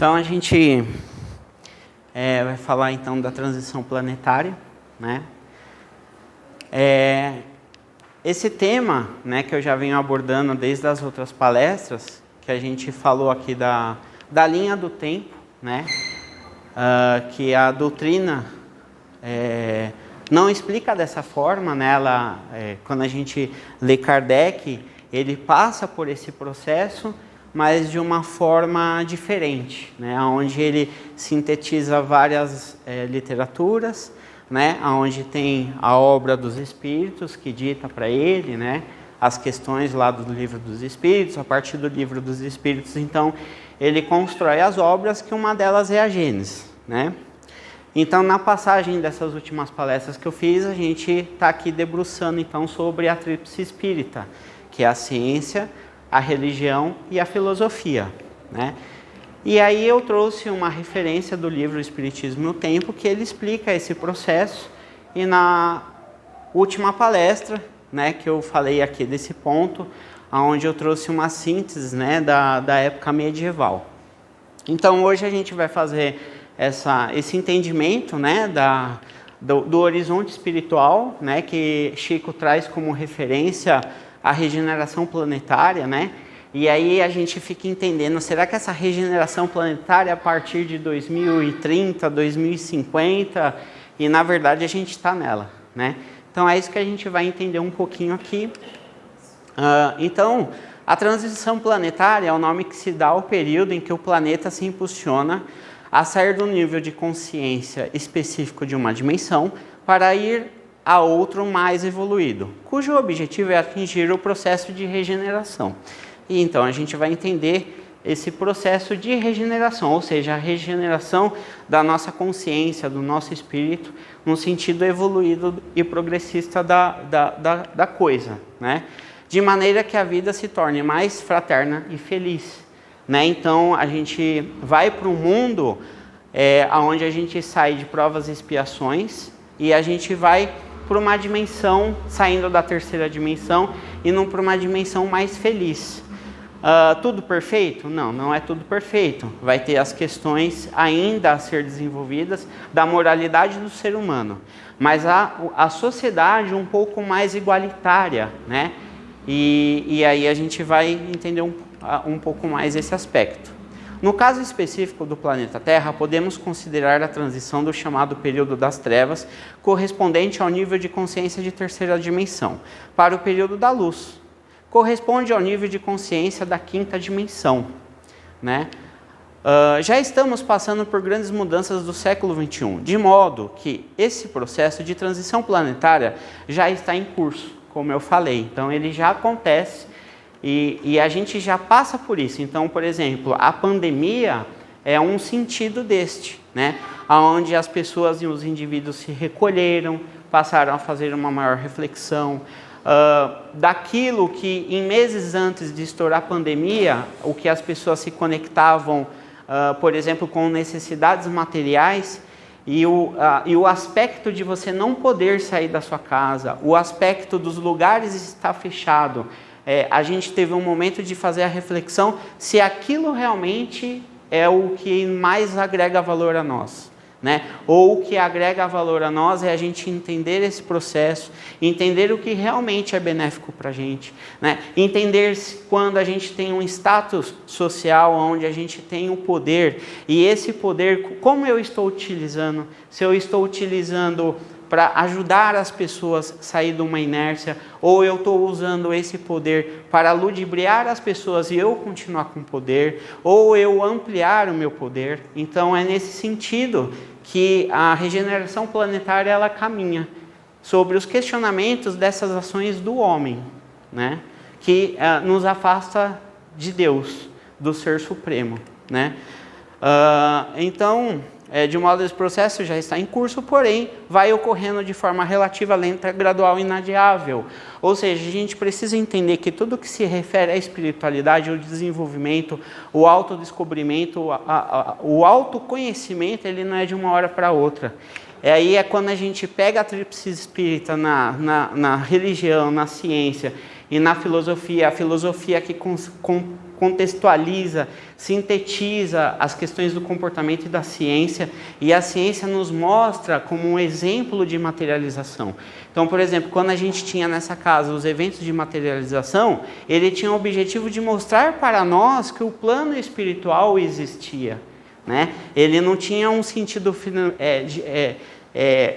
Então a gente vai falar então da transição planetária, né? Esse tema, né, que eu já venho abordando desde as outras palestras, que a gente falou aqui da linha do tempo, né? Que a doutrina não explica dessa forma, né? Quando a gente lê Kardec, ele passa por esse processo, mas de uma forma diferente, né? Onde ele sintetiza várias literaturas, né? Onde tem a obra dos Espíritos, que dita para ele, né? As questões lá do Livro dos Espíritos. A partir do Livro dos Espíritos, então, ele constrói as obras, que uma delas é a Gênesis, né? Então, na passagem dessas últimas palestras que eu fiz, a gente está aqui debruçando então sobre a tríplice espírita, que é a ciência, a religião e a filosofia, né? E aí eu trouxe uma referência do livro Espiritismo no Tempo, que ele explica esse processo, e na última palestra, né, que eu falei aqui desse ponto, onde eu trouxe uma síntese, né, da época medieval. Então hoje a gente vai fazer esse entendimento, né, do horizonte espiritual, né, que Chico traz como referência a regeneração planetária, né? E aí a gente fica entendendo, será que essa regeneração planetária a partir de 2030, 2050, e na verdade a gente está nela, né? Então é isso que a gente vai entender um pouquinho aqui. Então, a transição planetária é o nome que se dá ao período em que o planeta se impulsiona a sair do nível de consciência específico de uma dimensão para ir a outro mais evoluído, cujo objetivo é atingir o processo de regeneração. E então a gente vai entender esse processo de regeneração, ou seja, a regeneração da nossa consciência, do nosso espírito, no sentido evoluído e progressista da coisa, né? De maneira que a vida se torne mais fraterna e feliz, né? Então a gente vai para um mundo onde a gente sai de provas e expiações e a gente vai para uma dimensão, saindo da terceira dimensão, indo para uma dimensão mais feliz. Tudo perfeito? Não, não é tudo perfeito. Vai ter as questões ainda a ser desenvolvidas da moralidade do ser humano, mas a sociedade um pouco mais igualitária, né? E aí a gente vai entender um pouco mais esse aspecto. No caso específico do planeta Terra, podemos considerar a transição do chamado período das trevas, correspondente ao nível de consciência de terceira dimensão, para o período da luz. Corresponde ao nível de consciência da quinta dimensão, né? Já estamos passando por grandes mudanças do século XXI, de modo que esse processo de transição planetária já está em curso, como eu falei. Então, ele já acontece. E a gente já passa por isso. Então, por exemplo, a pandemia é um sentido deste, né? Onde as pessoas e os indivíduos se recolheram, passaram a fazer uma maior reflexão daquilo que em meses antes de estourar a pandemia, o que as pessoas se conectavam, por exemplo, com necessidades materiais, e o aspecto de você não poder sair da sua casa, o aspecto dos lugares estar fechado. A gente teve um momento de fazer a reflexão se aquilo realmente é o que mais agrega valor a nós, né? Ou o que agrega valor a nós é a gente entender esse processo, entender o que realmente é benéfico para a gente, né? Entender quando a gente tem um status social onde a gente tem o poder, e esse poder, como eu estou utilizando, se eu estou utilizando para ajudar as pessoas a sair de uma inércia, ou eu estou usando esse poder para ludibriar as pessoas e eu continuar com poder, ou eu ampliar o meu poder. Então é nesse sentido que a regeneração planetária ela caminha sobre os questionamentos dessas ações do homem, né? Que nos afasta de Deus, do Ser Supremo, né? Então, de modo esse processo já está em curso, porém vai ocorrendo de forma relativa, lenta, gradual e inadiável. Ou seja, a gente precisa entender que tudo que se refere à espiritualidade, ao desenvolvimento, o autodescobrimento, o autoconhecimento, ele não é de uma hora para outra. Aí é quando a gente pega a tríplice espírita na religião, na ciência e na filosofia, a filosofia que contextualiza, sintetiza as questões do comportamento e da ciência, e a ciência nos mostra como um exemplo de materialização. Então, por exemplo, quando a gente tinha nessa casa os eventos de materialização, ele tinha o objetivo de mostrar para nós que o plano espiritual existia, né? Ele não tinha um sentido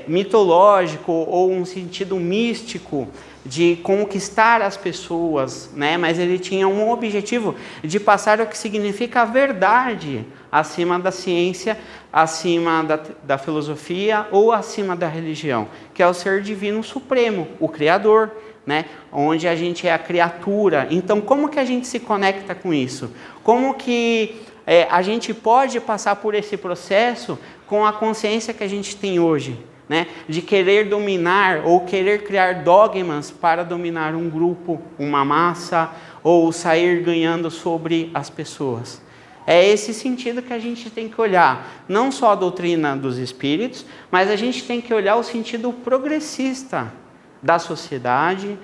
mitológico ou um sentido místico de conquistar as pessoas, né? Mas ele tinha um objetivo de passar o que significa a verdade acima da ciência, acima da filosofia ou acima da religião, que é o ser divino supremo, o Criador, né? Onde a gente é a criatura. Então, como que a gente se conecta com isso? Como que a gente pode passar por esse processo com a consciência que a gente tem hoje, né? De querer dominar ou querer criar dogmas para dominar um grupo, uma massa, ou sair ganhando sobre as pessoas. É esse sentido que a gente tem que olhar, não só a doutrina dos espíritos, mas a gente tem que olhar o sentido progressista da sociedade,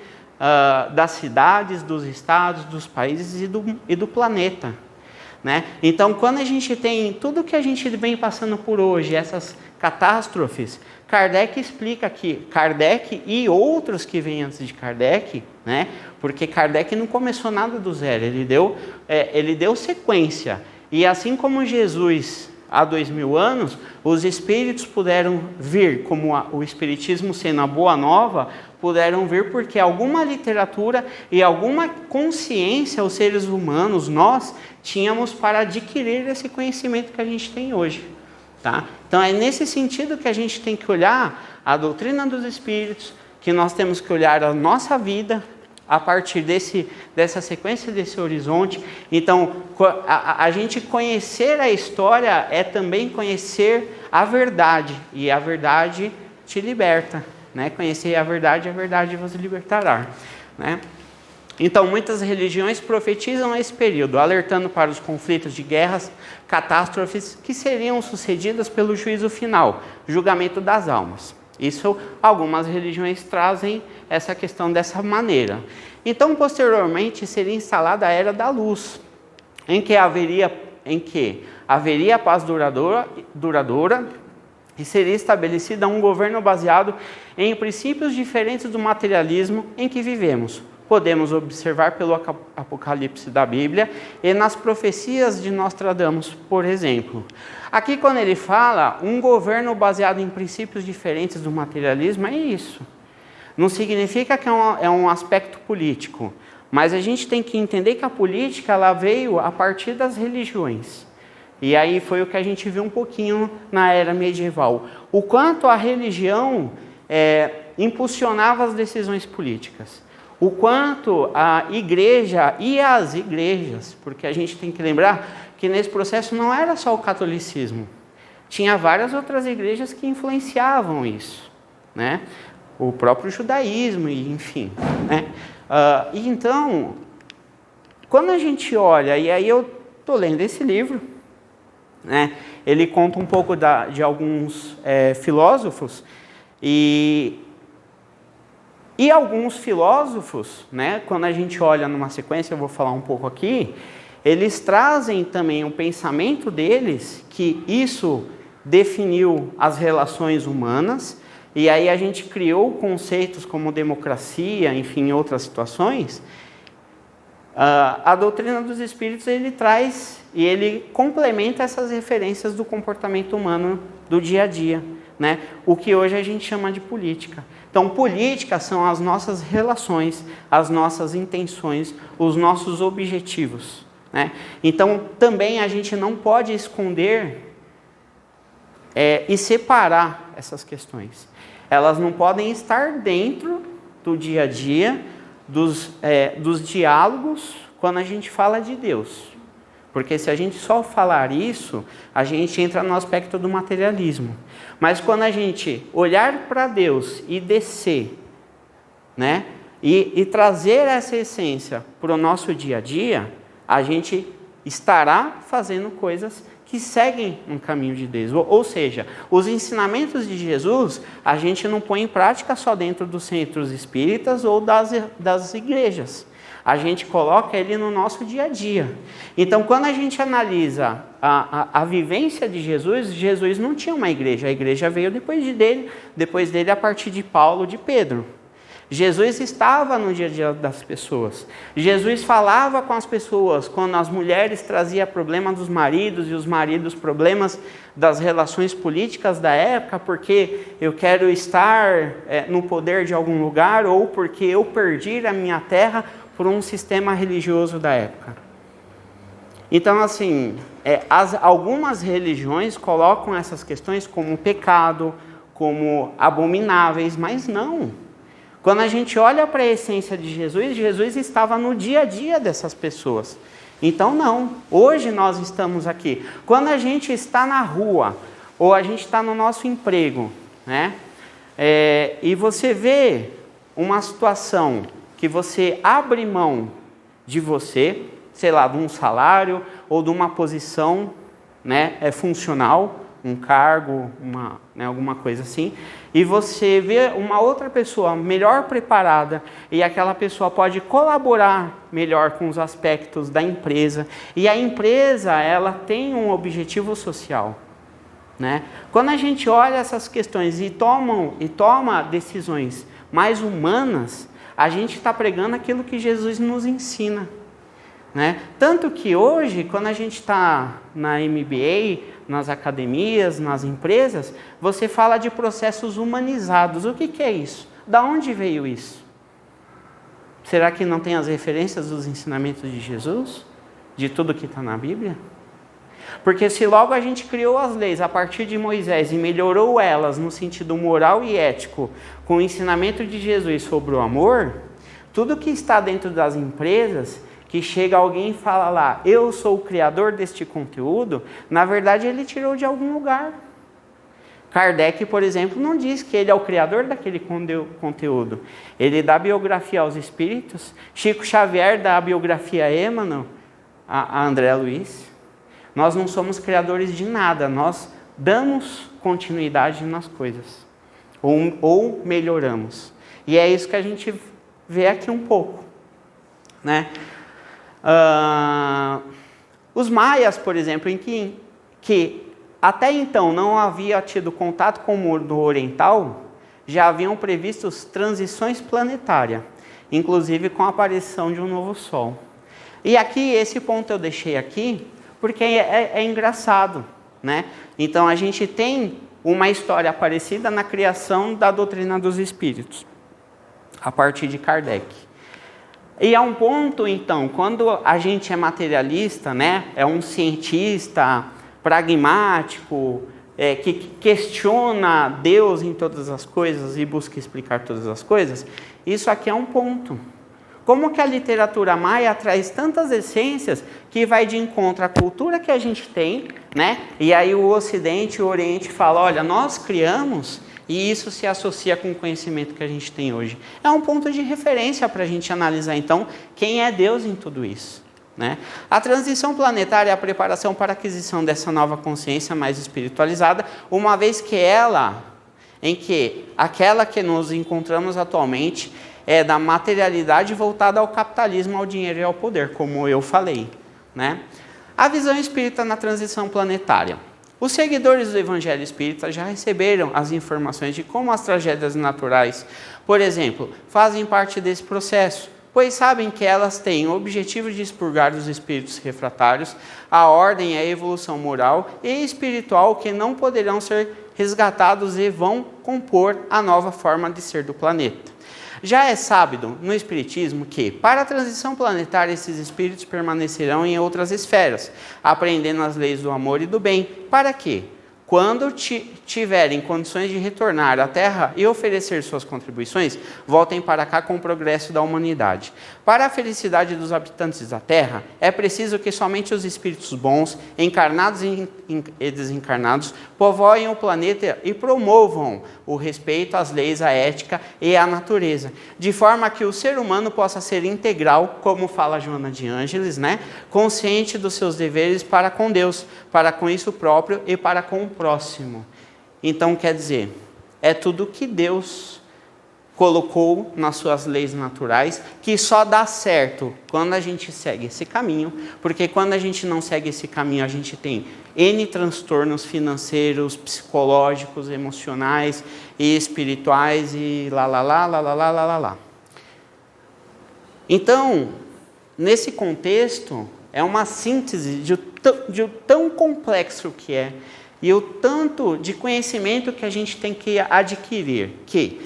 das cidades, dos estados, dos países e do planeta, né? Então, quando a gente tem tudo que a gente vem passando por hoje, essas catástrofes, Kardec explica que Kardec e outros que vêm antes de Kardec, né? Porque Kardec não começou nada do zero, ele deu sequência. E assim como Jesus, há 2000 anos, os espíritos puderam vir, como o espiritismo sendo a boa nova, puderam vir porque alguma literatura e alguma consciência os seres humanos, nós, tínhamos para adquirir esse conhecimento que a gente tem hoje. Tá? Então é nesse sentido que a gente tem que olhar a doutrina dos espíritos, que nós temos que olhar a nossa vida a partir dessa sequência, desse horizonte. Então, a gente conhecer a história é também conhecer a verdade, e a verdade te liberta, né? Conhecer a verdade vos libertará, né? Então, muitas religiões profetizam esse período, alertando para os conflitos de guerras, catástrofes que seriam sucedidas pelo juízo final, julgamento das almas. Isso, algumas religiões trazem essa questão dessa maneira. Então, posteriormente, seria instalada a Era da Luz, em que haveria a paz duradoura e seria estabelecida um governo baseado em princípios diferentes do materialismo em que vivemos. Podemos observar pelo Apocalipse da Bíblia e nas profecias de Nostradamus, por exemplo. Aqui, quando ele fala um governo baseado em princípios diferentes do materialismo, é isso. Não significa que é um aspecto político, mas a gente tem que entender que a política ela veio a partir das religiões. E aí foi o que a gente viu um pouquinho na era medieval. O quanto a religião impulsionava as decisões políticas. O quanto a igreja e as igrejas, porque a gente tem que lembrar que nesse processo não era só o catolicismo. Tinha várias outras igrejas que influenciavam isso, né? O próprio judaísmo, enfim, né? E então, quando a gente olha, e aí eu estou lendo esse livro, né? Ele conta um pouco de alguns filósofos, e alguns filósofos, né, quando a gente olha numa sequência, eu vou falar um pouco aqui, eles trazem também o pensamento deles, que isso definiu as relações humanas, e aí a gente criou conceitos como democracia, enfim, outras situações. A doutrina dos espíritos, ele traz e ele complementa essas referências do comportamento humano do dia a dia, né? O que hoje a gente chama de política. Então, política são as nossas relações, as nossas intenções, os nossos objetivos, né? Então, também a gente não pode esconder e separar essas questões. Elas não podem estar dentro do dia a dia, dos diálogos, quando a gente fala de Deus. Porque se a gente só falar isso, a gente entra no aspecto do materialismo. Mas quando a gente olhar para Deus e descer, né, e trazer essa essência para o nosso dia a dia, a gente estará fazendo coisas que seguem um caminho de Deus. Ou seja, os ensinamentos de Jesus, a gente não põe em prática só dentro dos centros espíritas ou das igrejas. A gente coloca ele no nosso dia a dia. Então, quando a gente analisa a vivência de Jesus, Jesus não tinha uma igreja. A igreja veio depois dele a partir de Paulo, de Pedro. Jesus estava no dia a dia das pessoas. Jesus falava com as pessoas quando as mulheres traziam problema dos maridos e os maridos problemas das relações políticas da época, porque eu quero estar no poder de algum lugar ou porque eu perdi a minha terra por um sistema religioso da época. Então, assim, algumas religiões colocam essas questões como pecado, como abomináveis, mas não. Quando a gente olha para a essência de Jesus, Jesus estava no dia a dia dessas pessoas. Então não, hoje nós estamos aqui. Quando a gente está na rua, ou a gente está no nosso emprego, né? E você vê uma situação que você abre mão de você, sei lá, de um salário, ou de uma posição, né, funcional, um cargo, alguma coisa assim, e você vê uma outra pessoa melhor preparada e aquela pessoa pode colaborar melhor com os aspectos da empresa, e a empresa ela tem um objetivo social, né? Quando a gente olha essas questões e toma decisões mais humanas, a gente está pregando aquilo que Jesus nos ensina, né? Tanto que hoje, quando a gente está na MBA, nas academias, nas empresas, você fala de processos humanizados. O que é isso? Da onde veio isso? Será que não tem as referências dos ensinamentos de Jesus? De tudo que está na Bíblia? Porque se logo a gente criou as leis a partir de Moisés e melhorou elas no sentido moral e ético com o ensinamento de Jesus sobre o amor, tudo que está dentro das empresas, que chega alguém e fala lá, eu sou o criador deste conteúdo, na verdade ele tirou de algum lugar. Kardec, por exemplo, não diz que ele é o criador daquele conteúdo. Ele dá biografia aos espíritos, Chico Xavier dá a biografia a Emmanuel, a André Luiz. Nós não somos criadores de nada, nós damos continuidade nas coisas, ou melhoramos. E é isso que a gente vê aqui um pouco, né? Os maias, por exemplo, em que até então não havia tido contato com o mundo oriental, já haviam previstos transições planetárias, inclusive com a aparição de um novo Sol. E aqui, esse ponto eu deixei aqui, porque é engraçado, né? Então a gente tem uma história parecida na criação da doutrina dos espíritos, a partir de Kardec. E há um ponto, então, quando a gente é materialista, né, é um cientista pragmático, que questiona Deus em todas as coisas e busca explicar todas as coisas, isso aqui é um ponto. Como que a literatura maia traz tantas essências que vai de encontro à cultura que a gente tem, né? E aí o Ocidente e o Oriente falam, olha, nós criamos... E isso se associa com o conhecimento que a gente tem hoje. É um ponto de referência para a gente analisar, então, quem é Deus em tudo isso, né? A transição planetária é a preparação para a aquisição dessa nova consciência mais espiritualizada, uma vez que aquela que nos encontramos atualmente é da materialidade voltada ao capitalismo, ao dinheiro e ao poder, como eu falei, né? A visão espírita na transição planetária. Os seguidores do Evangelho Espírita já receberam as informações de como as tragédias naturais, por exemplo, fazem parte desse processo, pois sabem que elas têm o objetivo de expurgar os espíritos refratários, a ordem e a evolução moral e espiritual que não poderão ser resgatados e vão compor a nova forma de ser do planeta. Já é sabido no Espiritismo que, para a transição planetária, esses espíritos permanecerão em outras esferas, aprendendo as leis do amor e do bem. Para quê? Quando tiverem condições de retornar à Terra e oferecer suas contribuições, voltem para cá com o progresso da humanidade. Para a felicidade dos habitantes da Terra, é preciso que somente os espíritos bons, encarnados e desencarnados, povoem o planeta e promovam o respeito às leis, à ética e à natureza, de forma que o ser humano possa ser integral, como fala Joana de Ângeles, né? Consciente dos seus deveres para com Deus, para com isso próprio e para com o próximo. Então, quer dizer, é tudo que Deus colocou nas suas leis naturais, que só dá certo quando a gente segue esse caminho, porque quando a gente não segue esse caminho, a gente tem N transtornos financeiros, psicológicos, emocionais e espirituais e lá. Então, nesse contexto, é uma síntese de o tão complexo que é e o tanto de conhecimento que a gente tem que adquirir, que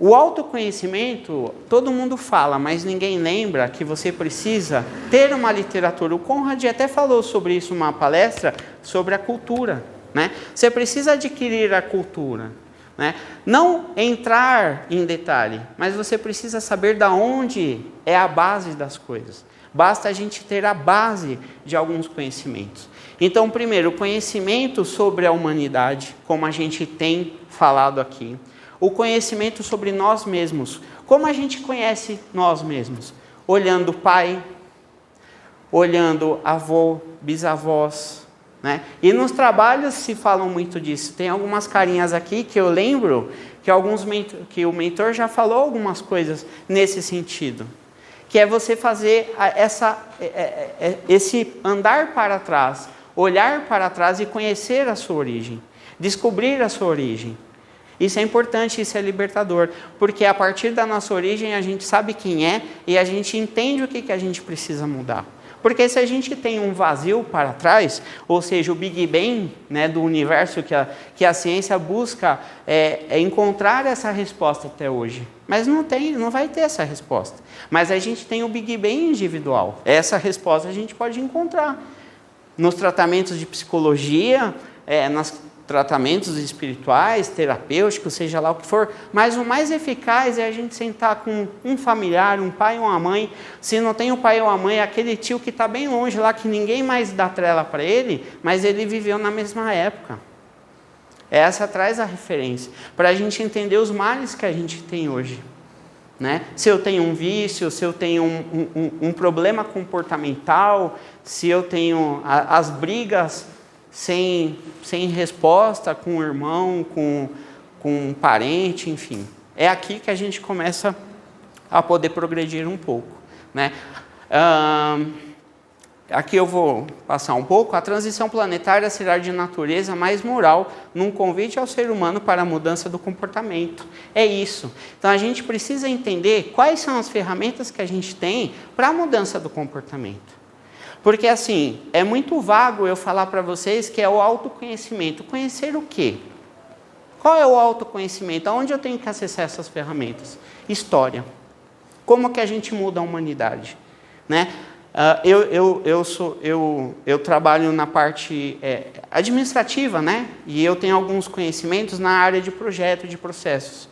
o autoconhecimento, todo mundo fala, mas ninguém lembra que você precisa ter uma literatura. O Conrad até falou sobre isso numa palestra, sobre a cultura, né? Você precisa adquirir a cultura, né? Não entrar em detalhe, mas você precisa saber de onde é a base das coisas. Basta a gente ter a base de alguns conhecimentos. Então, primeiro, o conhecimento sobre a humanidade, como a gente tem falado aqui. O conhecimento sobre nós mesmos. Como a gente conhece nós mesmos? Olhando o pai, olhando avô, bisavós, né? E nos trabalhos se falam muito disso. Tem algumas carinhas aqui que eu lembro que o mentor já falou algumas coisas nesse sentido. Que é você fazer esse andar para trás, olhar para trás e conhecer a sua origem. Descobrir a sua origem. Isso é importante, isso é libertador, porque a partir da nossa origem a gente sabe quem é e a gente entende o que a gente precisa mudar. Porque se a gente tem um vazio para trás, ou seja, o Big Bang, né, do universo que a ciência busca encontrar essa resposta até hoje. Mas não vai ter essa resposta. Mas a gente tem o Big Bang individual. Essa resposta a gente pode encontrar nos tratamentos de psicologia, nas tratamentos espirituais, terapêuticos, seja lá o que for, mas o mais eficaz é a gente sentar com um familiar, um pai ou uma mãe. Se não tem o pai ou a mãe, é aquele tio que está bem longe lá, que ninguém mais dá trela para ele, mas ele viveu na mesma época. Essa traz a referência, para a gente entender os males que a gente tem hoje. Né? Se eu tenho um vício, se eu tenho um problema comportamental, se eu tenho as brigas sem resposta com o irmão, com um parente, enfim. É aqui que a gente começa a poder progredir um pouco. Né? Aqui eu vou passar um pouco. A transição planetária será de natureza mais moral, num convite ao ser humano para a mudança do comportamento. É isso. Então a gente precisa entender quais são as ferramentas que a gente tem para a mudança do comportamento. Porque assim, é muito vago eu falar para vocês que é o autoconhecimento. Conhecer o quê? Qual é o autoconhecimento? Aonde eu tenho que acessar essas ferramentas? História. Como que a gente muda a humanidade? Né? Eu trabalho na parte administrativa, né? E eu tenho alguns conhecimentos na área de projeto, de processos.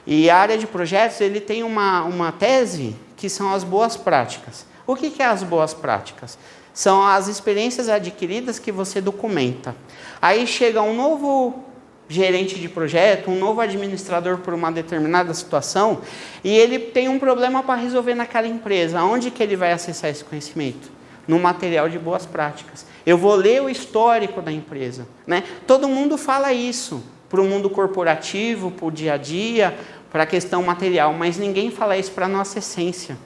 E a área de projetos, ele tem uma tese que são as boas práticas. O que é as boas práticas? São as experiências adquiridas que você documenta. Aí chega um novo gerente de projeto, um novo administrador por uma determinada situação, e ele tem um problema para resolver naquela empresa. Onde que ele vai acessar esse conhecimento? No material de boas práticas. Eu vou ler o histórico da empresa. Né? Todo mundo fala isso para o mundo corporativo, para o dia a dia, para a questão material, mas ninguém fala isso para a nossa essência.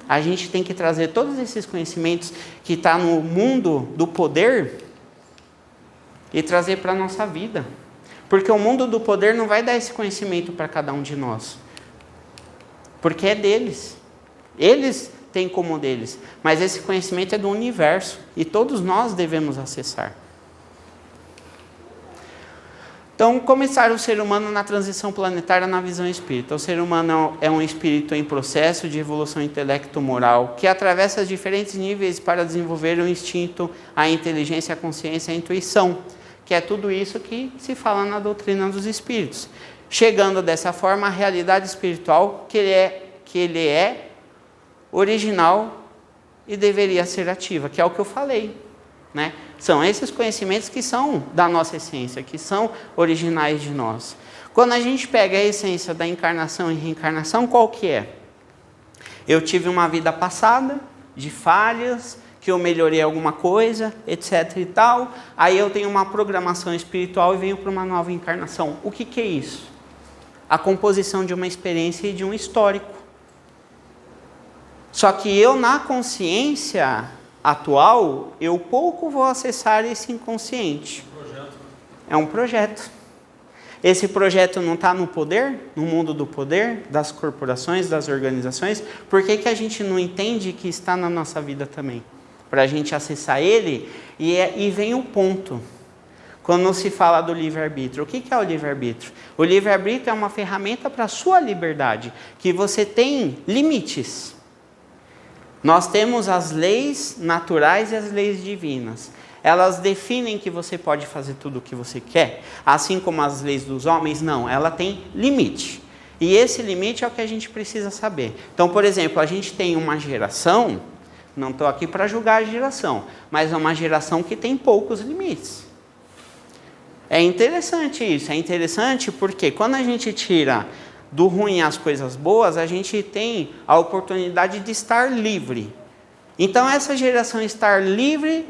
A gente tem que trazer todos esses conhecimentos que estão no mundo do poder e trazer para a nossa vida. Porque o mundo do poder não vai dar esse conhecimento para cada um de nós. Porque é deles. Eles têm como deles. Mas esse conhecimento é do universo. E todos nós devemos acessar. Então, começar o ser humano na transição planetária na visão espírita. O ser humano é um espírito em processo de evolução intelecto-moral que atravessa os diferentes níveis para desenvolver o instinto, a inteligência, a consciência e a intuição, que é tudo isso que se fala na doutrina dos espíritos. Chegando dessa forma à realidade espiritual que ele é original e deveria ser ativa, que é o que eu falei. Né? São esses conhecimentos que são da nossa essência, que são originais de nós. Quando a gente pega a essência da encarnação e reencarnação, qual que é? Eu tive uma vida passada, de falhas, que eu melhorei alguma coisa, etc e tal. Aí eu tenho uma programação espiritual e venho para uma nova encarnação. O que é isso? a composição de uma experiência e de um histórico. Só que eu, na consciência atual, eu pouco vou acessar esse inconsciente. É um projeto. Esse projeto não está no poder, no mundo do poder, das corporações, das organizações. Por que a gente não entende que está na nossa vida também? Para a gente acessar ele, e vem o ponto. Quando se fala do livre-arbítrio, o que é o livre-arbítrio? O livre-arbítrio é uma ferramenta para a sua liberdade, que você tem limites. Nós temos as leis naturais e as leis divinas. Elas definem que você pode fazer tudo o que você quer, assim como as leis dos homens, não, ela tem limite. E esse limite é o que a gente precisa saber. Então, por exemplo, a gente tem uma geração, não estou aqui para julgar a geração, mas é uma geração que tem poucos limites. É interessante isso, é interessante porque quando a gente tira do ruim as coisas boas, a gente tem a oportunidade de estar livre. Então, essa geração está livre,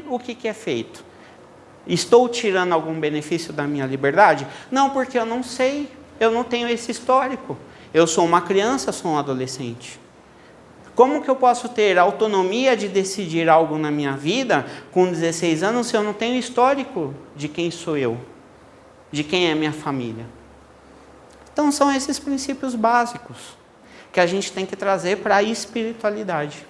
o que é feito? Estou tirando algum benefício da minha liberdade? Não, porque eu não sei, eu não tenho esse histórico. Eu sou uma criança, sou um adolescente. Como que eu posso ter autonomia de decidir algo na minha vida com 16 anos se eu não tenho histórico de quem sou eu? De quem é minha família? Então, são esses princípios básicos que a gente tem que trazer para a espiritualidade.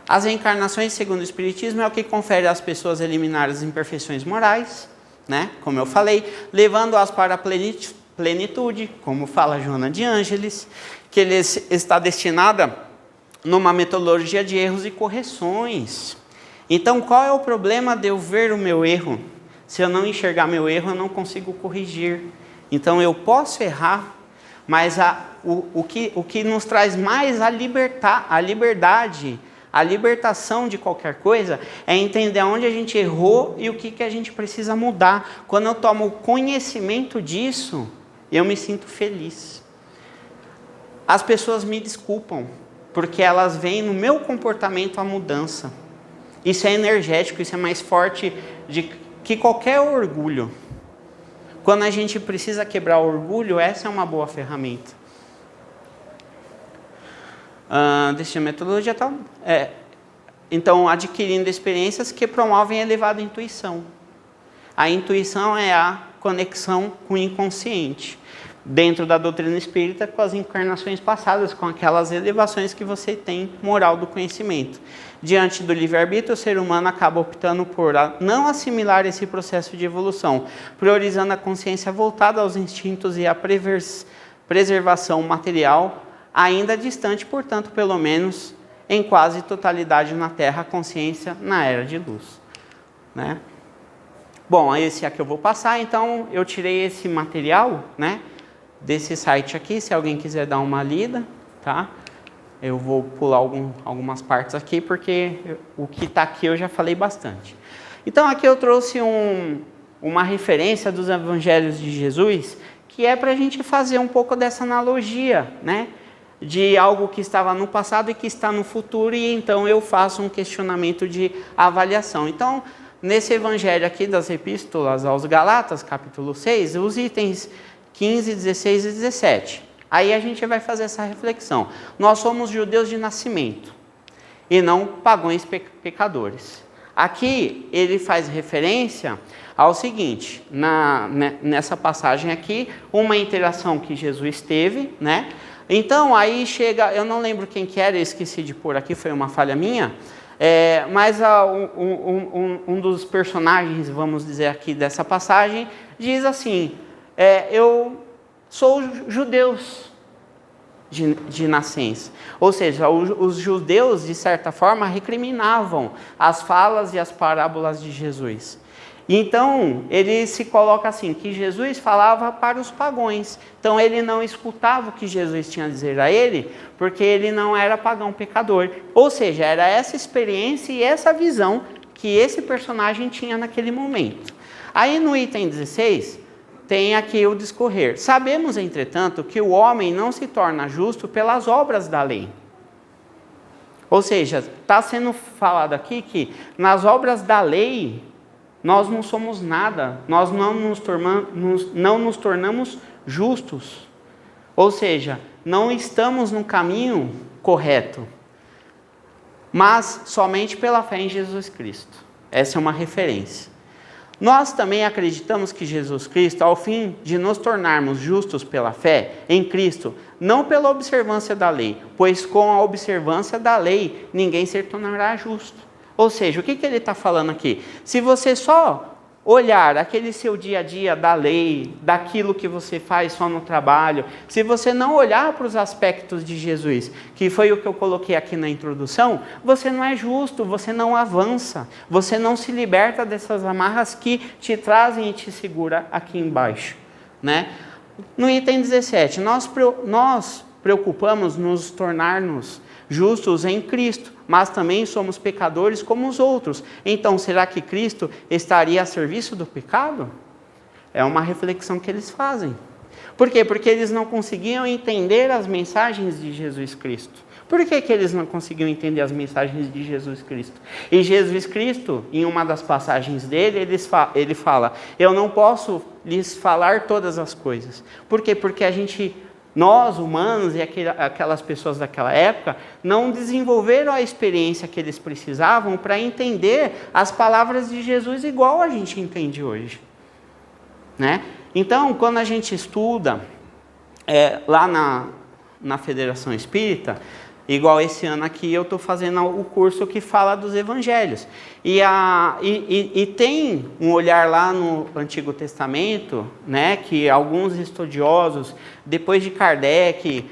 As reencarnações, segundo o Espiritismo, é o que confere às pessoas eliminar as imperfeições morais, né? Como eu falei, levando-as para a plenitude, como fala Joana de Ângeles, que ele está destinada numa metodologia de erros e correções. Então, qual é o problema de eu ver o meu erro? Se eu não enxergar meu erro, eu não consigo corrigir. Então, eu posso errar, mas o que nos traz mais a liberdade, a libertação de qualquer coisa, é entender onde a gente errou e o que a gente precisa mudar. Quando eu tomo conhecimento disso, eu me sinto feliz. As pessoas me desculpam, porque elas veem no meu comportamento a mudança. Isso é energético, isso é mais forte que qualquer orgulho. Quando a gente precisa quebrar o orgulho, essa é uma boa ferramenta. Deixa a metodologia tal. Então, adquirindo experiências que promovem a elevada intuição. A intuição é a conexão com o inconsciente. Dentro da doutrina espírita, com as encarnações passadas, com aquelas elevações que você tem moral do conhecimento. Diante do livre-arbítrio, o ser humano acaba optando por não assimilar esse processo de evolução, priorizando a consciência voltada aos instintos e à preservação material, ainda distante, portanto, pelo menos em quase totalidade na Terra, a consciência na era de luz. Né? Bom, esse aqui eu vou passar, então eu tirei esse material, né, desse site aqui, se alguém quiser dar uma lida, tá? Eu vou pular algumas partes aqui, porque o que está aqui eu já falei bastante. Então, aqui eu trouxe uma referência dos evangelhos de Jesus, que é para a gente fazer um pouco dessa analogia, né? De algo que estava no passado e que está no futuro, e então eu faço um questionamento de avaliação. Então, nesse evangelho aqui das epístolas aos Galatas, capítulo 6, os itens 15, 16 e 17. Aí a gente vai fazer essa reflexão. Nós somos judeus de nascimento e não pagãos pecadores. Aqui ele faz referência ao seguinte, nessa passagem aqui, uma interação que Jesus teve, né? Então aí chega, eu não lembro quem que era, eu esqueci de pôr aqui, foi uma falha minha, mas um dos personagens, vamos dizer aqui dessa passagem, diz assim, eu sou judeus de nascença. Ou seja, os judeus, de certa forma, recriminavam as falas e as parábolas de Jesus. Então, ele se coloca assim, que Jesus falava para os pagãos. Então, ele não escutava o que Jesus tinha a dizer a ele, porque ele não era pagão pecador. Ou seja, era essa experiência e essa visão que esse personagem tinha naquele momento. Aí, no item 16... tem aqui o discorrer. Sabemos, entretanto, que o homem não se torna justo pelas obras da lei. Ou seja, está sendo falado aqui que nas obras da lei nós não somos nada, nós não nos tornamos justos. Ou seja, não estamos no caminho correto, mas somente pela fé em Jesus Cristo. Essa é uma referência. Nós também acreditamos que Jesus Cristo, ao fim de nos tornarmos justos pela fé em Cristo, não pela observância da lei, pois com a observância da lei ninguém se tornará justo. Ou seja, o que ele está falando aqui? Se você só olhar aquele seu dia a dia da lei, daquilo que você faz só no trabalho, se você não olhar para os aspectos de Jesus, que foi o que eu coloquei aqui na introdução, você não é justo, você não avança, você não se liberta dessas amarras que te trazem e te segura aqui embaixo, né? No item 17, nós preocupamos nos tornar-nos justos em Cristo, mas também somos pecadores como os outros. Então, será que Cristo estaria a serviço do pecado? É uma reflexão que eles fazem. Por quê? Porque eles não conseguiam entender as mensagens de Jesus Cristo. Por que eles não conseguiam entender as mensagens de Jesus Cristo? E Jesus Cristo, em uma das passagens dele, ele fala: eu não posso lhes falar todas as coisas. Por quê? Porque nós, humanos, e aquelas pessoas daquela época, não desenvolveram a experiência que eles precisavam para entender as palavras de Jesus igual a gente entende hoje, né? Então, quando a gente estuda lá na Federação Espírita, igual esse ano aqui eu estou fazendo o curso que fala dos evangelhos. E tem um olhar lá no Antigo Testamento, né, que alguns estudiosos, depois de Kardec,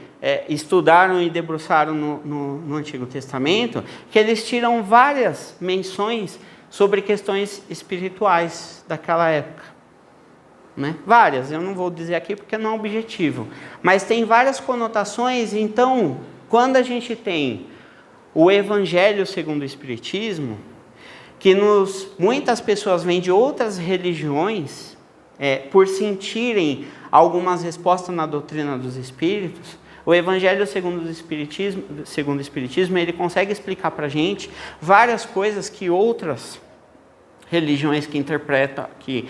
estudaram e debruçaram no Antigo Testamento, que eles tiram várias menções sobre questões espirituais daquela época. Né? Várias, eu não vou dizer aqui porque não é objetivo. Mas tem várias conotações, então, quando a gente tem o Evangelho segundo o Espiritismo, que muitas pessoas vêm de outras religiões, por sentirem algumas respostas na doutrina dos Espíritos, o Evangelho segundo o Espiritismo, ele consegue explicar para a gente várias coisas que outras religiões que interpretam, que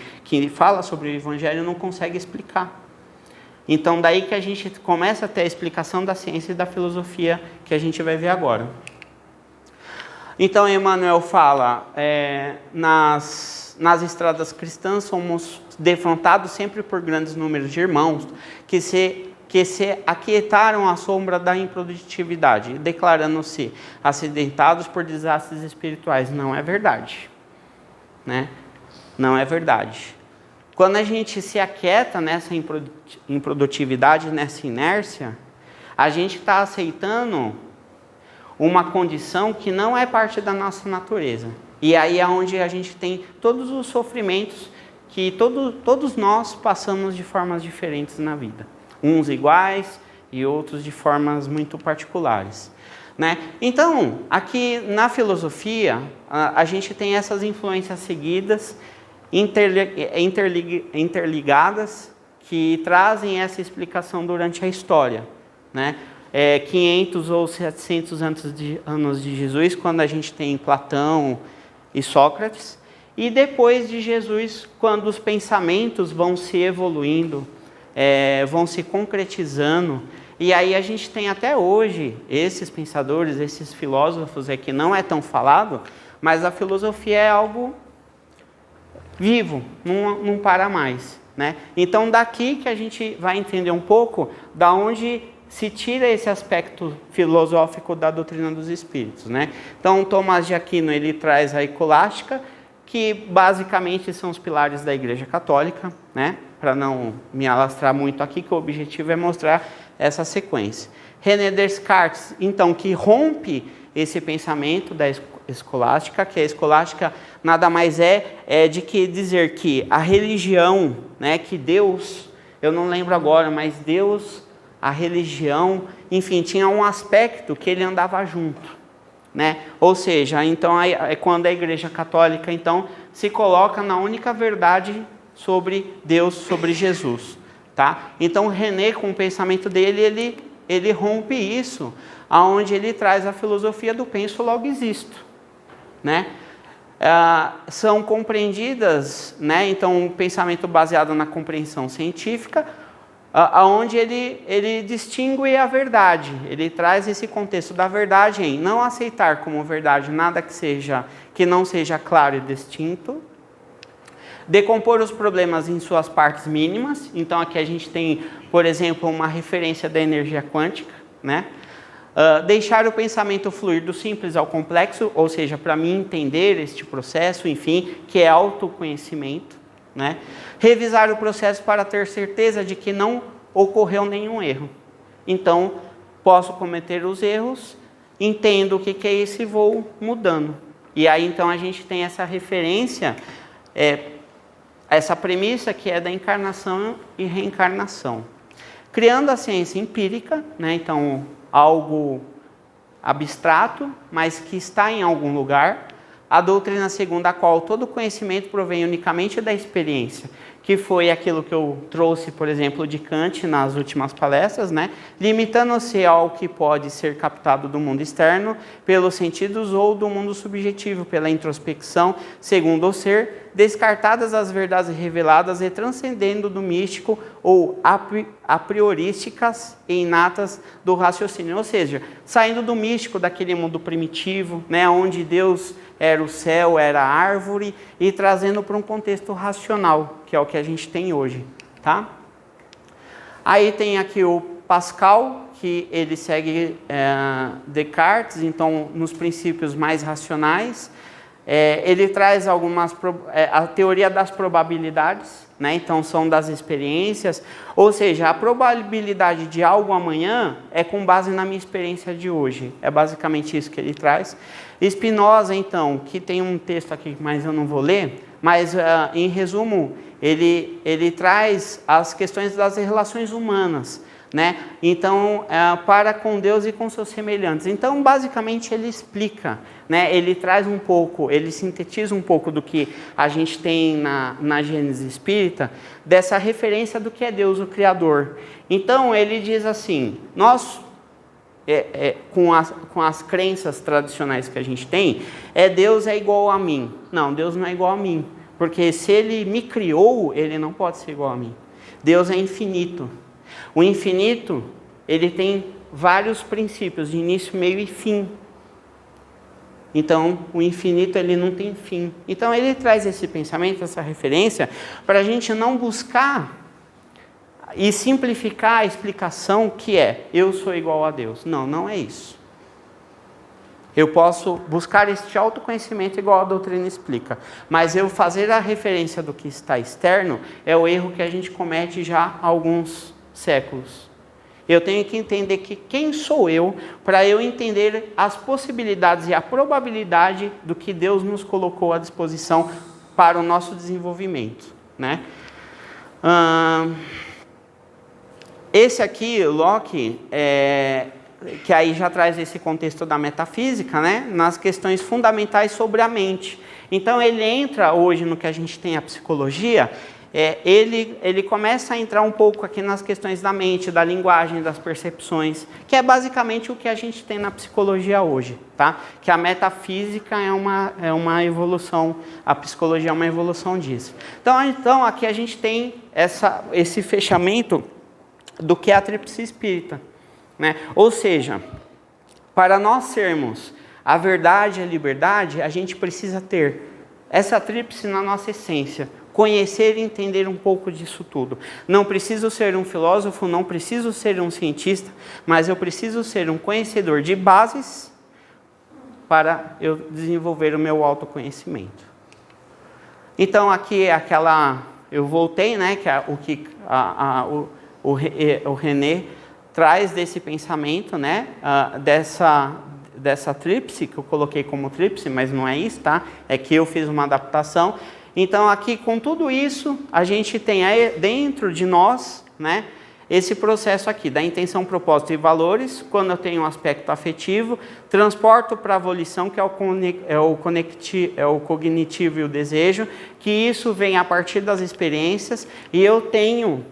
falam sobre o Evangelho não conseguem explicar. Então, daí que a gente começa a ter a explicação da ciência e da filosofia que a gente vai ver agora. Então, Emmanuel fala, nas estradas cristãs somos defrontados sempre por grandes números de irmãos que se aquietaram à sombra da improdutividade, declarando-se acidentados por desastres espirituais. Não é verdade, né? Não é verdade. Quando a gente se aquieta nessa improdutividade, nessa inércia, a gente está aceitando uma condição que não é parte da nossa natureza. E aí é onde a gente tem todos os sofrimentos que todos nós passamos de formas diferentes na vida. Uns iguais e outros de formas muito particulares, né? Então, aqui na filosofia, a gente tem essas influências seguidas, interligadas, que trazem essa explicação durante a história, né? 500 ou 700 anos de Jesus, quando a gente tem Platão e Sócrates, e depois de Jesus, quando os pensamentos vão se evoluindo, vão se concretizando, e aí a gente tem até hoje esses pensadores, esses filósofos, que não é tão falado, mas a filosofia é algo vivo, não para mais, né? Então daqui que a gente vai entender um pouco da onde se tira esse aspecto filosófico da doutrina dos espíritos, né? Então Tomás de Aquino, ele traz a escolástica, que basicamente são os pilares da Igreja Católica, né? Para não me alastrar muito aqui, que o objetivo é mostrar essa sequência. René Descartes, então, que rompe esse pensamento da escolástica, que a escolástica nada mais de que dizer que a religião, né, que Deus, eu não lembro agora, mas Deus, a religião, enfim, tinha um aspecto que ele andava junto, né? Ou seja, então é quando a Igreja Católica então se coloca na única verdade sobre Deus, sobre Jesus, tá? Então René, com o pensamento dele, ele rompe isso, aonde ele traz a filosofia do penso logo existo, né? são compreendidas, né? Então, um pensamento baseado na compreensão científica, onde ele distingue a verdade. Ele traz esse contexto da verdade em não aceitar como verdade nada que não seja claro e distinto. Decompor os problemas em suas partes mínimas. Então, aqui a gente tem, por exemplo, uma referência da energia quântica, né? Deixar o pensamento fluir do simples ao complexo, ou seja, para mim entender este processo, enfim, que é autoconhecimento, né? Revisar o processo para ter certeza de que não ocorreu nenhum erro. Então, posso cometer os erros, entendo o que é isso e vou mudando. E aí, então, a gente tem essa referência, essa premissa que é da encarnação e reencarnação. Criando a ciência empírica, né? Então, algo abstrato, mas que está em algum lugar. A doutrina segundo a qual todo conhecimento provém unicamente da experiência, que foi aquilo que eu trouxe, por exemplo, de Kant nas últimas palestras, né? Limitando-se ao que pode ser captado do mundo externo, pelos sentidos ou do mundo subjetivo, pela introspecção, segundo o ser, descartadas as verdades reveladas e transcendendo do místico ou a priorísticas e inatas do raciocínio, ou seja, saindo do místico, daquele mundo primitivo, né? Onde Deus era o céu, era a árvore, e trazendo para um contexto racional, que é o que a gente tem hoje, tá? Aí tem aqui o Pascal, que ele segue Descartes, então nos princípios mais racionais. Ele traz a teoria das probabilidades, né? Então são das experiências, ou seja, a probabilidade de algo amanhã é com base na minha experiência de hoje. É basicamente isso que ele traz. Spinoza, então, que tem um texto aqui, mas eu não vou ler, mas em resumo, ele traz as questões das relações humanas, né? Então, para com Deus e com seus semelhantes. Então, basicamente, ele explica, né? Ele traz um pouco, ele sintetiza um pouco do que a gente tem na Gênese Espírita, dessa referência do que é Deus, o Criador. Então, ele diz assim, nós, com as crenças tradicionais que a gente tem, Deus é igual a mim. Não, Deus não é igual a mim, porque se Ele me criou, Ele não pode ser igual a mim. Deus é infinito. O infinito, ele tem vários princípios, de início, meio e fim. Então, o infinito, ele não tem fim. Então, ele traz esse pensamento, essa referência, para a gente não buscar e simplificar a explicação que eu sou igual a Deus. Não, não é isso. Eu posso buscar este autoconhecimento igual a doutrina explica, mas eu fazer a referência do que está externo é o erro que a gente comete já há alguns séculos. Eu tenho que entender que quem sou eu para eu entender as possibilidades e a probabilidade do que Deus nos colocou à disposição para o nosso desenvolvimento, né? Esse aqui, Locke, que aí já traz esse contexto da metafísica, né? Nas questões fundamentais sobre a mente. Então ele entra hoje no que a gente tem a psicologia. Ele começa a entrar um pouco aqui nas questões da mente, da linguagem, das percepções, que é basicamente o que a gente tem na psicologia hoje, tá? Que a metafísica é uma evolução, a psicologia é uma evolução disso. Então aqui a gente tem esse fechamento do que é a tríplice espírita, né? Ou seja, para nós sermos a verdade e a liberdade, a gente precisa ter essa tríplice na nossa essência. Conhecer e entender um pouco disso tudo. Não preciso ser um filósofo, não preciso ser um cientista, mas eu preciso ser um conhecedor de bases para eu desenvolver o meu autoconhecimento. Então aqui é eu voltei, né, que é o que o René traz desse pensamento, né, dessa tríplice, que eu coloquei como tríplice, mas não é isso, tá? É que eu fiz uma adaptação. Então, aqui, com tudo isso, a gente tem dentro de nós, né, esse processo aqui, da intenção, propósito e valores, quando eu tenho um aspecto afetivo, transporto para a volição, que é o cognitivo e o desejo, que isso vem a partir das experiências, e eu tenho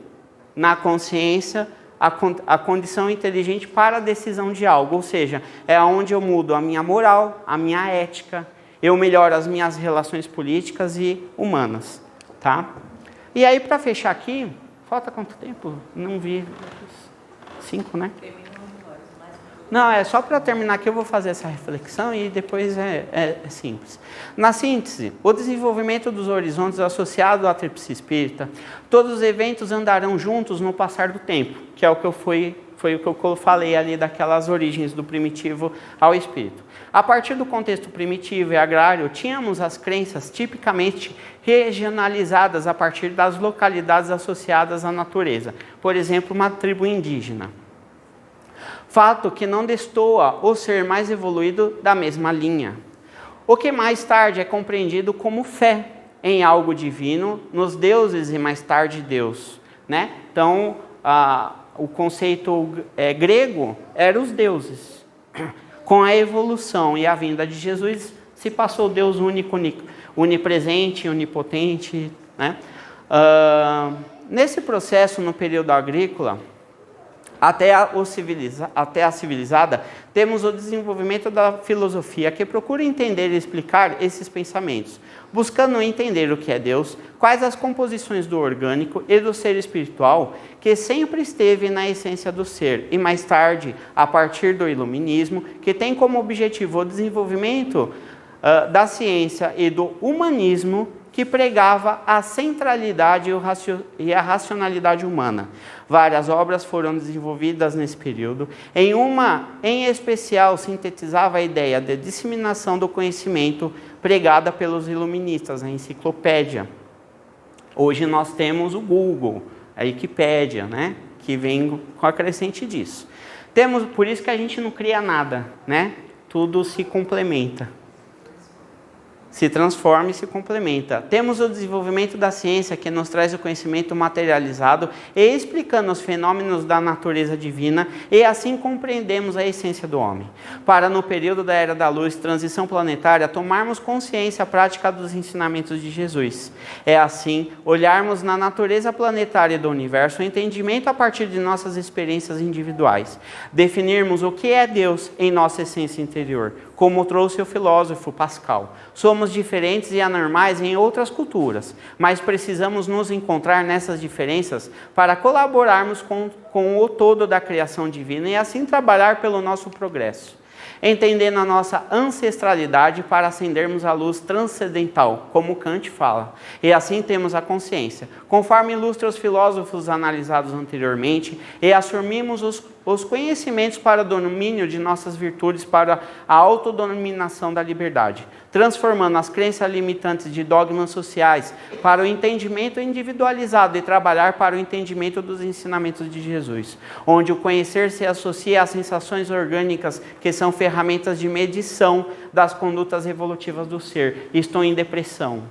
na consciência a condição inteligente para a decisão de algo, ou seja, é onde eu mudo a minha moral, a minha ética, eu melhoro as minhas relações políticas e humanas, tá? E aí, para fechar aqui, falta quanto tempo? Não vi. 5, né? Não, é só para terminar aqui eu vou fazer essa reflexão e depois é simples. Na síntese, o desenvolvimento dos horizontes associado à tríplice espírita, todos os eventos andarão juntos no passar do tempo, que é o que foi o que eu falei ali daquelas origens do primitivo ao espírito. A partir do contexto primitivo e agrário, tínhamos as crenças tipicamente regionalizadas a partir das localidades associadas à natureza. Por exemplo, uma tribo indígena. Fato que não destoa o ser mais evoluído da mesma linha. O que mais tarde é compreendido como fé em algo divino, nos deuses e mais tarde Deus, né? Então, o conceito grego era os deuses. Com a evolução e a vinda de Jesus, se passou o Deus único, onipresente, onipotente, né? Nesse processo, no período agrícola, até a civilizada, temos o desenvolvimento da filosofia que procura entender e explicar esses pensamentos, buscando entender o que é Deus, quais as composições do orgânico e do ser espiritual, que sempre esteve na essência do ser, e mais tarde, a partir do iluminismo, que tem como objetivo o desenvolvimento da ciência e do humanismo, que pregava a centralidade e a racionalidade humana. Várias obras foram desenvolvidas nesse período. Em especial, sintetizava a ideia de disseminação do conhecimento pregada pelos iluministas, a enciclopédia. Hoje nós temos o Google, a Wikipédia, né? Que vem com a crescente disso. Por isso que a gente não cria nada, né? Tudo se complementa. Se transforma e se complementa. Temos o desenvolvimento da ciência, que nos traz o conhecimento materializado e explicando os fenômenos da natureza divina, e assim compreendemos a essência do homem. Para, no período da Era da Luz, transição planetária, tomarmos consciência prática dos ensinamentos de Jesus. É assim, olharmos na natureza planetária do universo, o entendimento a partir de nossas experiências individuais. Definirmos o que é Deus em nossa essência interior, como trouxe o filósofo Pascal. Somos diferentes e anormais em outras culturas, mas precisamos nos encontrar nessas diferenças para colaborarmos com o todo da criação divina e assim trabalhar pelo nosso progresso. Entendendo a nossa ancestralidade para acendermos a luz transcendental, como Kant fala. E assim temos a consciência. Conforme ilustra os filósofos analisados anteriormente, e assumimos os conhecimentos para o domínio de nossas virtudes para a autodominação da liberdade, transformando as crenças limitantes de dogmas sociais para o entendimento individualizado e trabalhar para o entendimento dos ensinamentos de Jesus, onde o conhecer se associa às sensações orgânicas que são ferramentas de medição das condutas evolutivas do ser. Estou em depressão.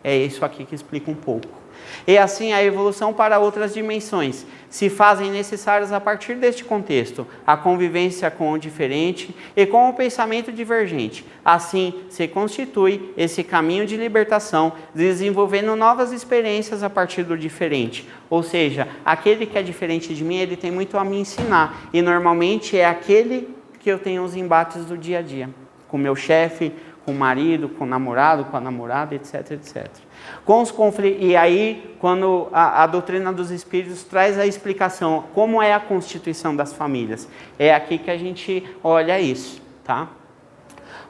É isso aqui que explica um pouco. E assim a evolução para outras dimensões se fazem necessárias a partir deste contexto, a convivência com o diferente e com o pensamento divergente. Assim se constitui esse caminho de libertação, desenvolvendo novas experiências a partir do diferente. Ou seja, aquele que é diferente de mim, ele tem muito a me ensinar. E normalmente é aquele que eu tenho os embates do dia a dia, com o meu chefe, com o marido, com o namorado, com a namorada, etc, etc. Com os conflitos, e aí, quando a doutrina dos espíritos traz a explicação, como é a constituição das famílias, é aqui que a gente olha isso, tá?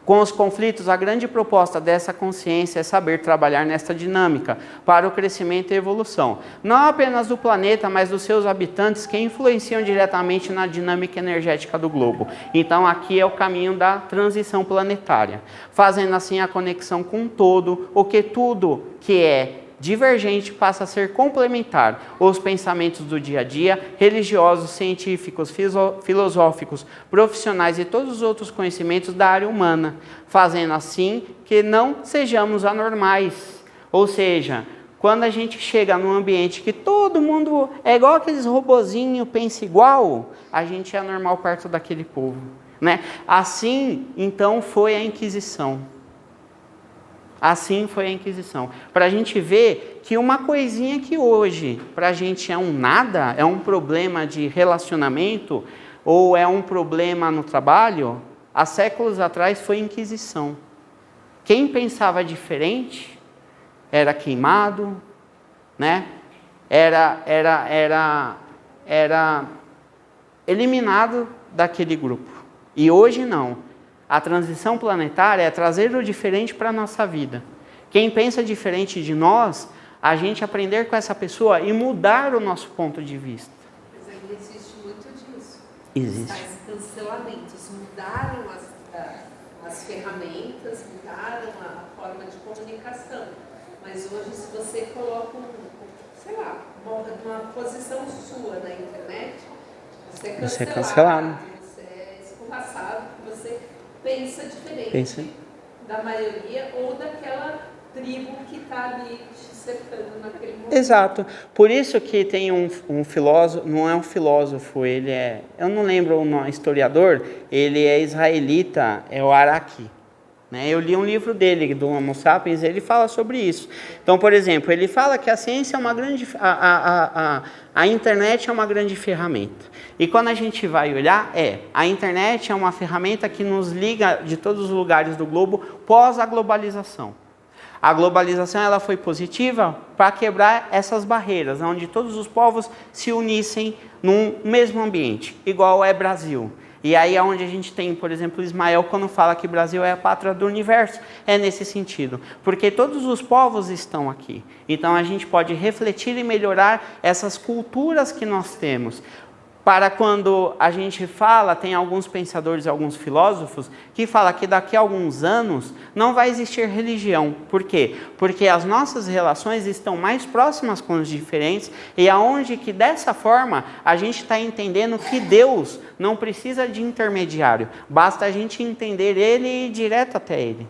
Com os conflitos, a grande proposta dessa consciência é saber trabalhar nesta dinâmica para o crescimento e evolução, não apenas do planeta, mas dos seus habitantes que influenciam diretamente na dinâmica energética do globo. Então aqui é o caminho da transição planetária, fazendo assim a conexão com todo, o que tudo que é divergente passa a ser complementar. Os pensamentos do dia a dia, religiosos, científicos, filosóficos, profissionais e todos os outros conhecimentos da área humana, fazendo assim que não sejamos anormais. Ou seja, quando a gente chega num ambiente que todo mundo é igual aqueles robozinhos, pensa igual, a gente é anormal perto daquele povo, né? Assim, então, foi a Inquisição. Assim foi a Inquisição. Para a gente ver que uma coisinha que hoje para a gente é um nada, é um problema de relacionamento, ou é um problema no trabalho, há séculos atrás foi Inquisição. Quem pensava diferente era queimado, né? Era eliminado daquele grupo. E hoje não. A transição planetária é trazer o diferente para a nossa vida. Quem pensa diferente de nós, a gente aprender com essa pessoa e mudar o nosso ponto de vista. Mas ainda existe muito disso. Existe. Tais cancelamentos mudaram as ferramentas, mudaram a forma de comunicação. Mas hoje, se você coloca uma posição sua na internet, você é cancelado, você é escorraçado, você pensa diferente da maioria ou daquela tribo que está ali te cercando naquele momento. Exato. Por isso que tem um filósofo, não é um filósofo, ele é, eu não lembro o nome, historiador, ele é israelita, é o Araki. Né? Eu li um livro dele, do Homo Sapiens, ele fala sobre isso. Então, por exemplo, ele fala que a ciência é uma grande... A internet é uma grande ferramenta. E quando a gente vai olhar, a internet é uma ferramenta que nos liga de todos os lugares do globo pós a globalização. A globalização ela foi positiva para quebrar essas barreiras, onde todos os povos se unissem num mesmo ambiente, igual é Brasil. E aí é onde a gente tem, por exemplo, Ismael, quando fala que Brasil é a pátria do universo, é nesse sentido. Porque todos os povos estão aqui. Então a gente pode refletir e melhorar essas culturas que nós temos. Para quando a gente fala, tem alguns pensadores, alguns filósofos, que falam que daqui a alguns anos não vai existir religião. Por quê? Porque as nossas relações estão mais próximas com os diferentes e aonde que dessa forma a gente está entendendo que Deus não precisa de intermediário. Basta a gente entender Ele e ir direto até Ele.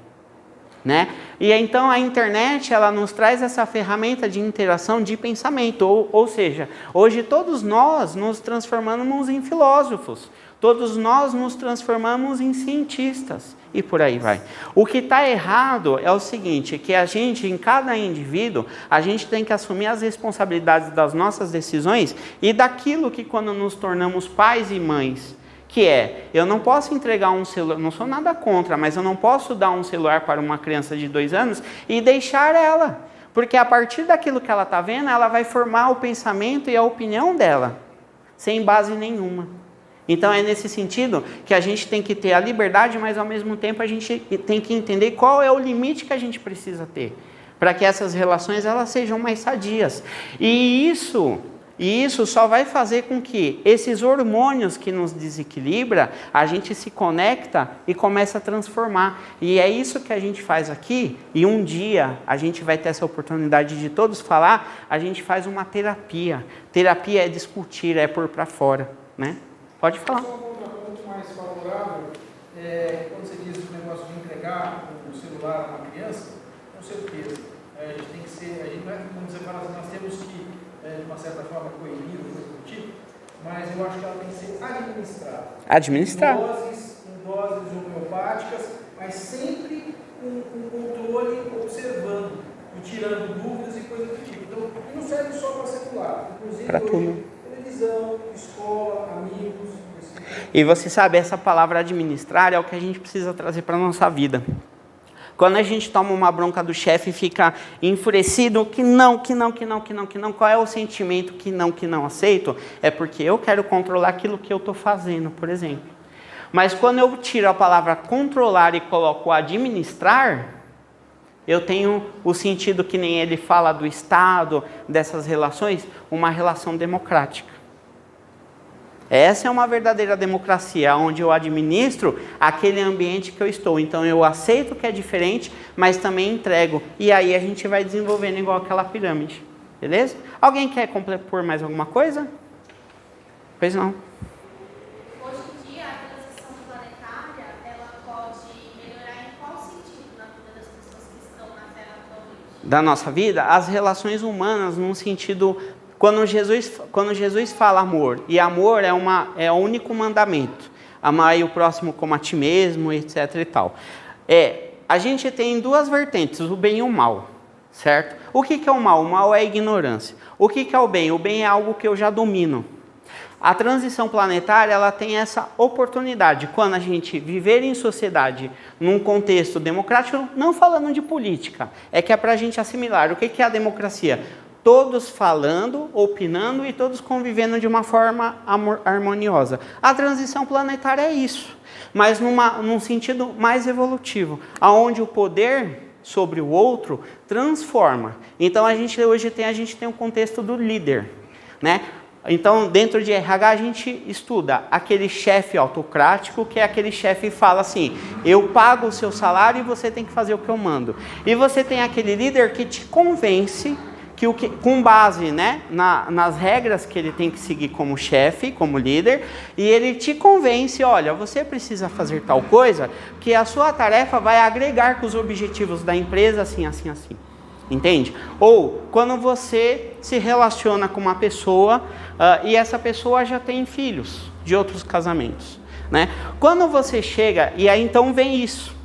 Né? E então a internet ela nos traz essa ferramenta de interação de pensamento, ou seja, hoje todos nós nos transformamos em filósofos, todos nós nos transformamos em cientistas e por aí vai. O que está errado é o seguinte, que a gente, em cada indivíduo, a gente tem que assumir as responsabilidades das nossas decisões e daquilo que quando nos tornamos pais e mães, que eu não posso entregar um celular, não sou nada contra, mas eu não posso dar um celular para uma criança de 2 anos e deixar ela. Porque a partir daquilo que ela está vendo, ela vai formar o pensamento e a opinião dela, sem base nenhuma. Então é nesse sentido que a gente tem que ter a liberdade, mas ao mesmo tempo a gente tem que entender qual é o limite que a gente precisa ter, para que essas relações elas sejam mais sadias. E isso só vai fazer com que esses hormônios que nos desequilibram, a gente se conecta e começa a transformar. E é isso que a gente faz aqui, e um dia a gente vai ter essa oportunidade de todos falar, a gente faz uma terapia. Terapia é discutir, é pôr para fora. Né? Pode falar. Só um contraponto mais favorável, quando você diz o negócio de entregar o celular a uma criança, com certeza. A gente tem que ser, a gente não é como você fala assim, nós temos que de uma certa forma coibir, coisa do tipo, mas eu acho que ela tem que ser administrada. Administrada. Em doses homeopáticas, mas sempre com controle, observando e tirando dúvidas e coisas do tipo. Então, não serve só para celular, inclusive para tudo. Televisão, escola, amigos. E você sabe, essa palavra administrar é o que a gente precisa trazer para a nossa vida. Quando a gente toma uma bronca do chefe e fica enfurecido, que não, qual é o sentimento que não aceito? É porque eu quero controlar aquilo que eu estou fazendo, por exemplo. Mas quando eu tiro a palavra controlar e coloco administrar, eu tenho o sentido que nem ele fala do Estado, dessas relações, uma relação democrática. Essa é uma verdadeira democracia, onde eu administro aquele ambiente que eu estou. Então eu aceito que é diferente, mas também entrego. E aí a gente vai desenvolvendo igual aquela pirâmide. Beleza? Alguém quer pôr mais alguma coisa? Pois não. Hoje em dia, a transição planetária, ela pode melhorar em qual sentido na vida das pessoas que estão na Terra atualmente? Da nossa vida, as relações humanas num sentido... Quando Jesus fala amor, e amor é o único mandamento, amar o próximo como a ti mesmo, etc. e tal. A gente tem 2 vertentes, o bem e o mal, certo? O que é o mal? O mal é a ignorância. O que é o bem? O bem é algo que eu já domino. A transição planetária, ela tem essa oportunidade, quando a gente viver em sociedade, num contexto democrático, não falando de política, é que é para a gente assimilar. O que é a democracia? Todos falando, opinando e todos convivendo de uma forma harmoniosa. A transição planetária é isso, mas num sentido mais evolutivo, onde o poder sobre o outro transforma. Então hoje a gente tem o contexto do líder, né? Então, dentro de RH, a gente estuda aquele chefe autocrático, que é aquele chefe que fala assim, eu pago o seu salário e você tem que fazer o que eu mando. E você tem aquele líder que te convence, com base, né, nas regras que ele tem que seguir como chefe, como líder, e ele te convence, olha, você precisa fazer tal coisa, que a sua tarefa vai agregar com os objetivos da empresa, assim, assim, assim. Entende? Ou quando você se relaciona com uma pessoa e essa pessoa já tem filhos de outros casamentos, né? Quando você chega, e aí então vem isso,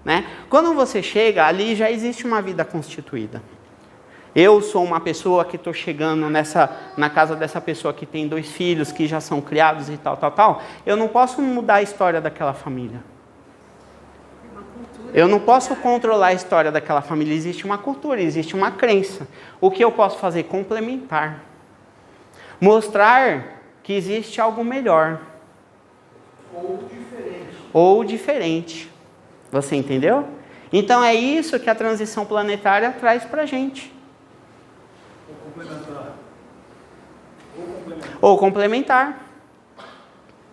né? Quando você chega, ali já existe uma vida constituída. Eu sou uma pessoa que estou chegando na casa dessa pessoa que tem 2 filhos, que já são criados e tal, tal, tal. Eu não posso mudar a história daquela família. Eu não posso controlar a história daquela família. Existe uma cultura, existe uma crença. O que eu posso fazer? Complementar. Mostrar que existe algo melhor. Ou diferente. Você entendeu? Então é isso que a transição planetária traz pra gente. Ou complementar.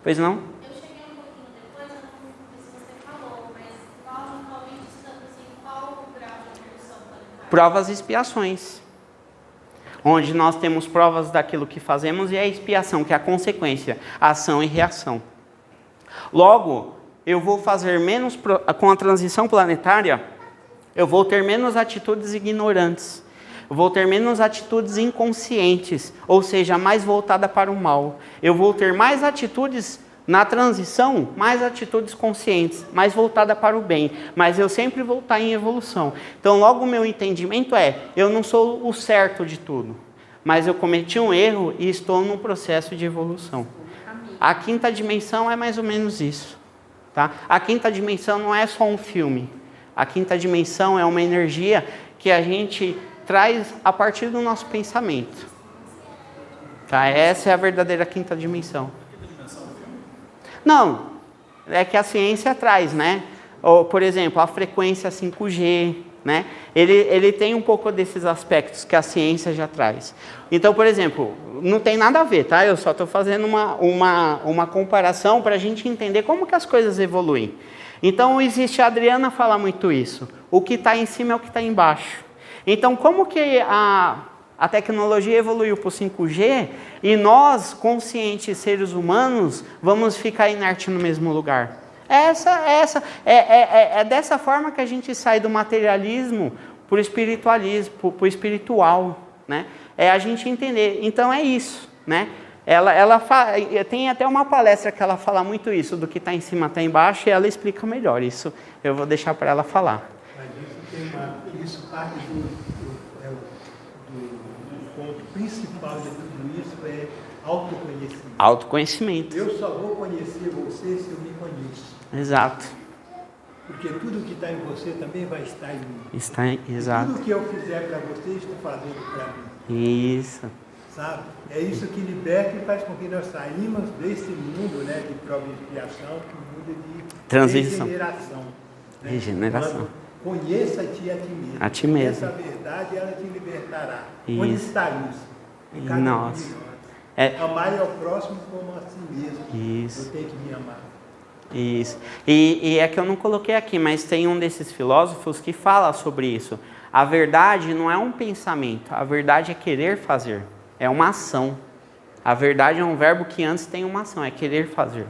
Pois não? Eu cheguei um pouquinho depois, eu não sei se você falou, mas nós atualmente estamos em qual grau de evolução planetária? Provas e expiações. Onde nós temos provas daquilo que fazemos e a expiação, que é a consequência, a ação e reação. Logo, eu vou fazer menos, com a transição planetária, eu vou ter menos atitudes ignorantes. Eu vou ter menos atitudes inconscientes, ou seja, mais voltada para o mal. Eu vou ter mais atitudes na transição, mais atitudes conscientes, mais voltada para o bem. Mas eu sempre vou estar em evolução. Então, logo o meu entendimento eu não sou o certo de tudo, mas eu cometi um erro e estou num processo de evolução. A 5ª dimensão é mais ou menos isso. Tá? A 5ª dimensão não é só um filme. A 5ª dimensão é uma energia que a gente traz a partir do nosso pensamento. Tá? Essa é a verdadeira 5ª dimensão. Não, é que a ciência traz, né? Ou, por exemplo, a frequência 5G, né? Ele tem um pouco desses aspectos que a ciência já traz. Então, por exemplo, não tem nada a ver, tá? Eu só estou fazendo uma comparação para a gente entender como que as coisas evoluem. Então, a Adriana fala muito isso. O que está em cima é o que está embaixo. Então, como que a tecnologia evoluiu para o 5G e nós, conscientes seres humanos, vamos ficar inerte no mesmo lugar? É dessa forma que a gente sai do materialismo para o espiritualismo, para o espiritual, né? É a gente entender. Então é isso, né? Tem até uma palestra que ela fala muito isso, do que está em cima está embaixo, e ela explica melhor. Isso eu vou deixar para ela falar. Mas isso parte do ponto principal de tudo isso é autoconhecimento. Autoconhecimento. Eu só vou conhecer você se eu me conheço. Exato. Porque tudo que está em você também vai estar em mim. Exato. Tudo que eu fizer para você, estou fazendo para mim. Isso. Sabe? É isso que liberta e faz com que nós saímos desse mundo, né, de prova e expiação, para o mundo de transição. Regeneração. Né? Regeneração. Conheça-te a ti mesmo. A ti mesmo. Essa verdade, ela te libertará. Isso. Onde está isso? Em cada um de nós. Amar ao próximo como a si mesmo. Isso. Eu tenho que me amar. Isso. E é que eu não coloquei aqui, mas tem um desses filósofos que fala sobre isso. A verdade não é um pensamento, a verdade é querer fazer. É uma ação. A verdade é um verbo que antes tem uma ação, é querer fazer.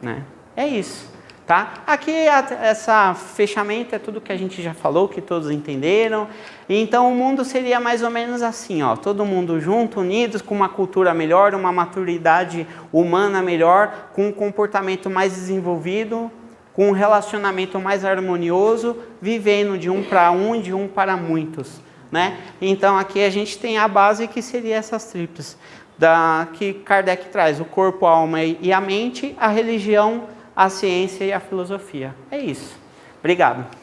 Né? É isso. Tá? Aqui essa fechamento é tudo que a gente já falou, que todos entenderam. Então o mundo seria mais ou menos assim, ó, todo mundo junto, unidos, com uma cultura melhor, uma maturidade humana melhor, com um comportamento mais desenvolvido, com um relacionamento mais harmonioso, vivendo de um para um e de um para muitos. Né? Então aqui a gente tem a base que seria essas tríplices. que Kardec traz: o corpo, a alma e a mente, a religião, a ciência e a filosofia. É isso. Obrigado.